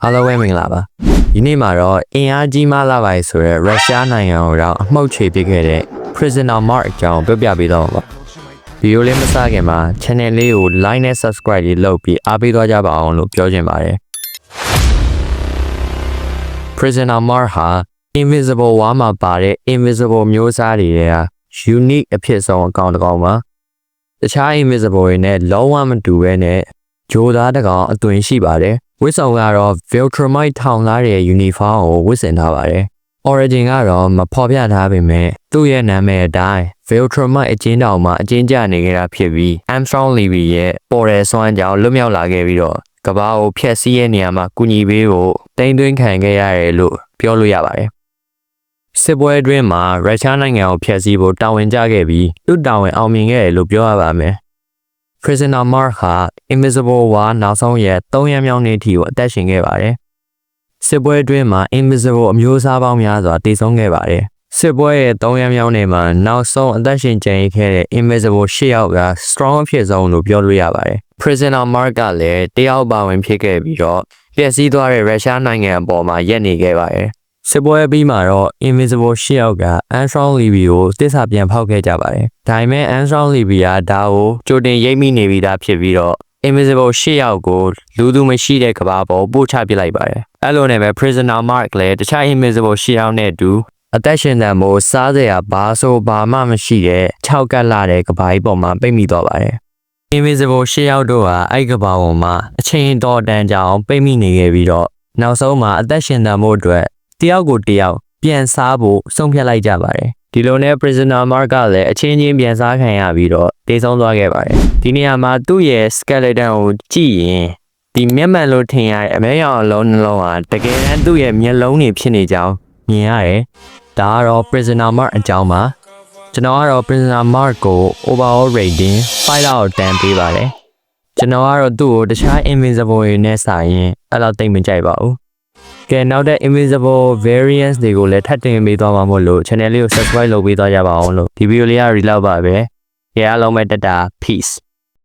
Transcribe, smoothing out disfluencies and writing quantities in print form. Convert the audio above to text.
အားလုံးပဲမင်္ဂလာပါဒီနေ့မှာတော့အင်အားကြီးမားလာပါဆိုရဲရုရှားနိုင်ငံကိုတော့အမှုတ်ချေပစ်ခဲ့တဲ့ Prisoner Mark အကြောင်းပြောပြပေးတော့မှာပါဗီဒီယိုလေးမစခင်မှာ channel လေးကို like နဲ့ subscribe လေးလုပ်ပြီးအားပေးသွားကြပါအောင်လို့ပြောချင်ပါတယ် Prisoner Mark ဟာ Invisible War မှာပါတဲ့ Invisible မျိုးစားတွေက unique အဖြစ်ဆုံးအကောင့်တစ်ကောင်ပါတခြား Invisible တွေနဲ့လုံးဝမတူဘဲနဲ့ဂျိုးသားတစ်ကောင်အသွင်ရှိပါတယ်ဝစ်ဆောင်ကတော့ Viltrumite ထောင်သားရဲ့ uniform ကိုဝတ်ဆင်ထားပါတယ် origin ကတော့မဖော်ပြထားပေမဲ့သူ့ရဲ့နာမည်အတိုင်း Viltrumite အကျဉ်းထောင်မှာအကျဉ်းကျနေခဲ့တာဖြစ်ပြီး Armstrong Levy ရဲ့ပေါ်တယ်စွမ်းကြောင့်လွတ်မြောက်လာခဲ့ပြီးတော့ကမ္ဘာကိုဖျက်ဆီးရဲ့နေရာမှာကူညီပေးဖို့တိမ်သွင်းခံခဲ့ရတယ်လို့ပြောလို့ရပါတယ်စစ်ပွဲအတွင်းမှာရုရှားနိုင်ငံကိုဖျက်ဆီးဖို့တာဝန်ကျခဲ့ပြီးသူ့တာဝန်အောင်မြင်ခဲ့တယ်လို့ပြောရပါမယ်Prisoner Mark ဟာ Invisible War နောက်ဆုံးရဲ့3ရက်မြောက်နေ့ထိကိုအသက်ရှင်ခဲ့ပါတယ်။စစ်ပွဲအတွင်းမှာ Invisible အမျိုးအစားပေါင်းများစွာတည်ဆုံခဲ့ပါတယ်။စစ်ပွဲရဲ့3ရက်မြောက်နေ့မှာနောက်ဆုံးအသက်ရှင်ကျန်ရစ်ခဲ့တဲ့ Invisible 10 ယောက်က strong အဖြစ်ဆုံးလို့ပြောလို့ရပါတယ်။ Prisoner Mark ကလည်းတယောက်ပါဝင်ဖြစ်ခဲ့ပြီးတော့ပျက်စီးသွားတဲ့ရုရှားနိုင်ငံအပေါ်မှာရက်နေခဲ့ပါတယ်။စစ်ပွဲပြီးမှာတော့ Invisible 10 ယောက်က Armstrong Levy ကိုတစ္ဆာပြန်ဖောက်ခဲ့ကြပါတယ်။ဒါပေမဲ့ Armstrong Levy ကဒါကိုကြိုတင်ရိပ်မိနေပြီးသားဖြစ်ပြီးတော့ Invisible 10 ယောက်ကိုလူသူမရှိတဲ့ကမ္ဘာပေါ်ပို့ချပစ်လိုက်ပါတယ်။အဲ့လိုနဲ့ပဲ Prisoner Mark လည်းတခြား Invisible 10 ယောက်နဲ့အတူအသက်ရှင်တဲ့မို့စားစရာဘာဆိုဘာမှမရှိတဲ့6ကတ်လာတဲ့ကမ္ဘာကြီးပေါ်မှာပိတ်မိသွားပါတယ်။ Invisible 10 ယောက်တို့ဟာအဲ့ကမ္ဘာပေါ်မှာအချိန်တော်တန်ကြာအောင်ပိတ်မိနေခဲ့ပြီးတော့နောက်ဆုံးမှာအသက်ရှင်တဲ့မို့အတွက်တယောက်ကိုတယောက်ပြန်စားဖို့ဆုံးဖြတ်လိုက်ကြပါတယ်ဒီလိုနဲ့ Prisoner Mark ကလည်းအချင်းချင်းပြန်စားခံရပြီးတော့တေဆုံးသွားခဲ့ပါတယ်ဒီနေရာမှာသူ့ရဲ့ skeleton ကိုကြည့်ရင်ဒီမျက်မှန်လို့ထင်ရတဲ့အမဲရောင်အလုံးနှလုံးဟာတကယ်တမ်းသူ့ရဲ့မျက်လုံးတွေဖြစ်နေကြောင်းမြင်ရတယ်ဒါကတော့ Prisoner Mark အကြောင်းပါကျွန်တော်ကတော့ Prisoner Mark ကို overall rating 5 out of 10ပေးပါတယ်ကျွန်တော်ကတော့သူ့ကိုတခြား Invisible တွေနဲ့စာရင်အဲ့လောက်တိတ်မကြိုက်ပါဘူးကဲနောက်တဲ့ Invisible variants တွေကိုလည်းထပ်တင်ပေးသွားမှာမို့လို့ channel လေးကို subscribe လုပ်ပေးသွားကြပါအောင်လို့ဒီဗီဒီယိုလေးက reload ပါပဲကြည့်အားလုံးပဲတတာ peace